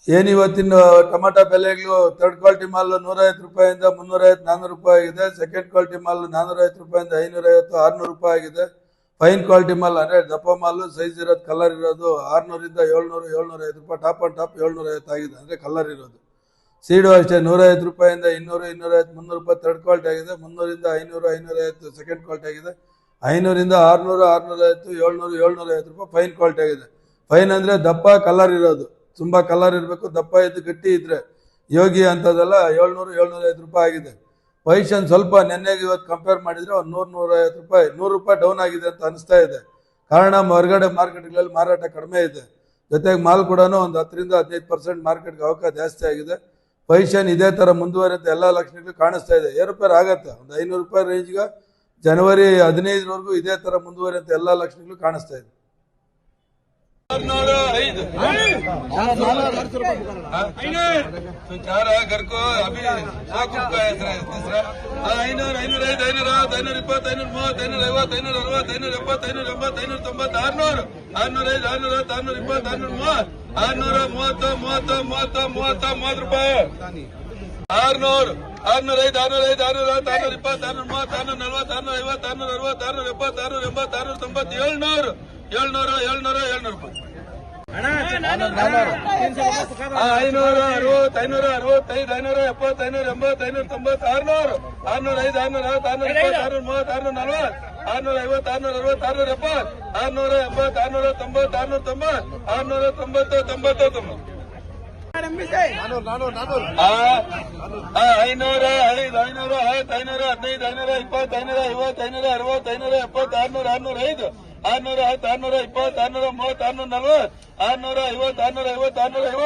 ಏನು ಇವತ್ತಿನ ಟೊಮೆಟೊ ಬೆಲೆಗಳು ಥರ್ಡ್ ಕ್ವಾಲಿಟಿ ಮಾಲ್ 150 ರೂಪಾಯಿಂದ 350 400 ರೂಪಾಯಿ ಆಗಿದೆ. ಸೆಕೆಂಡ್ ಕ್ವಾಲಿಟಿ ಮಾಲ್ 450 ರೂಪಾಯಿಂದ 550 600 ರೂಪಾಯಿ ಆಗಿದೆ. ಫೈನ್ ಕ್ವಾಲಿಟಿ ಮಾಲ್ ಅಂದ್ರೆ ದಪ್ಪ ಮಾಲ್ ಸೈಜ್ ಇರೋದು ಕಲರ್ ಇರೋದು 600ರಿಂದ 700 750 ರೂಪಾಯಿ, ಟಾಪ್ ಅಂಡ್ ಟಾಪ್ 750 ಆಗಿದೆ ಅಂದ್ರೆ ಕಲರ್ ಇರೋದು. ಸೀಡು ಅಷ್ಟೇ 150 ರೂಪಾಯಿಂದ 200 250 300 ರೂಪಾಯಿ ಥರ್ಡ್ ಕ್ವಾಲಿಟಿ ಆಗಿದೆ. 300ರಿಂದ 500 550 ಸೆಕೆಂಡ್ ಕ್ವಾಲಿಟಿ ಆಗಿದೆ. 500ರಿಂದ 600 650 700 750 ರೂಪಾಯಿ ಫೈನ್ ಕ್ವಾಲಿಟಿ ಆಗಿದೆ. ಫೈನ್ ಅಂದ್ರೆ ದಪ್ಪ ಕಲರ್ ಇರೋದು, ತುಂಬಾ ಕಲರ್ ಇರಬೇಕು, ದಪ್ಪ ಇದ್ದು ಗಟ್ಟಿ ಇದ್ರೆ ಯೋಗಿ ಅಂತದೆಲ್ಲ 700 750 ರೂಪಾಯಿ ಆಗಿದೆ. ವೈಷನ್ ಸ್ವಲ್ಪ ನೆನ್ನೆಗೆ ಇವತ್ತು ಕಂಪೇರ್ ಮಾಡಿದ್ರೆ ಒಂದು 100 150 ರೂಪಾಯಿ 100 ರೂಪಾಯಿ ಡೌನ್ ಆಗಿದೆ ಅಂತ ಅನಿಸ್ತಾ ಇದೆ. ಕಾರಣ ಹೊರಗಡೆ ಮಾರ್ಕೆಟ್ಗಳಲ್ಲಿ ಮಾರಾಟ ಕಡಿಮೆ ಇದೆ, ಜೊತೆಗೆ ಮಾಲ್ ಕೂಡ ಒಂದು 10ರಿಂದ 15% ಮಾರ್ಕೆಟ್ಗೆ ಅವಕಾಶ ಜಾಸ್ತಿ ಆಗಿದೆ. ವೈಷನ್ ಇದೇ ತರ ಮುಂದುವರಿಯುತ್ತೆ, ಎಲ್ಲ ಲಕ್ಷಣಗಳು ಕಾಣಿಸ್ತಾ ಇದೆ. ಏರುಪೇರು ಆಗತ್ತೆ, ಒಂದು 500 ರೂಪಾಯಿ ರೇಂಜ್ಗೆ ಜನವರಿ 15ರವರೆಗೂ ಇದೇ ತರ ಮುಂದುವರಿಯುತ್ತೆ, ಎಲ್ಲ ಲಕ್ಷಣಗಳು ಕಾಣಿಸ್ತಾ ಇದೆ. 500 घर को अभी 500 का तीसरा 500 505 520 530 550 560 570 580 590 620 ರೂಪಾಯಿ 600 605 605 620 630 640 650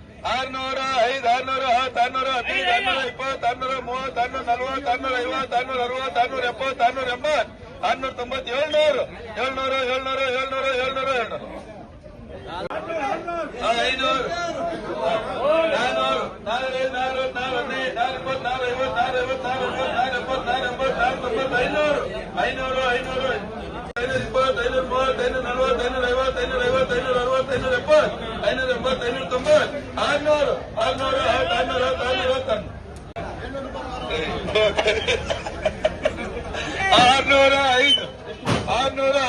660 670 680 700 ರೂಪಾಯಿ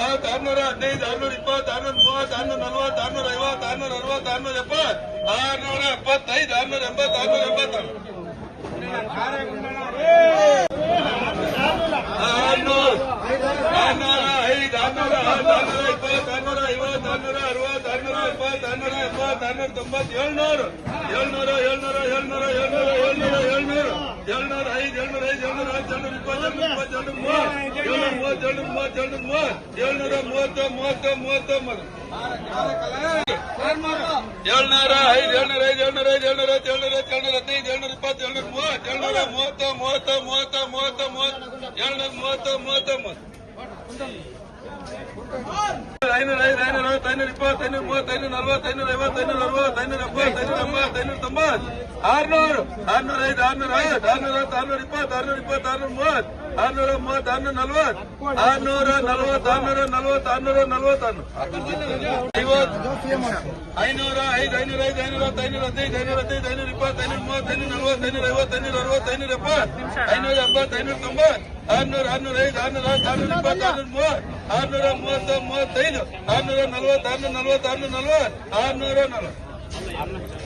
560 565 570 580 590 600 605 660 650 660 650 670 680 690 690 690 640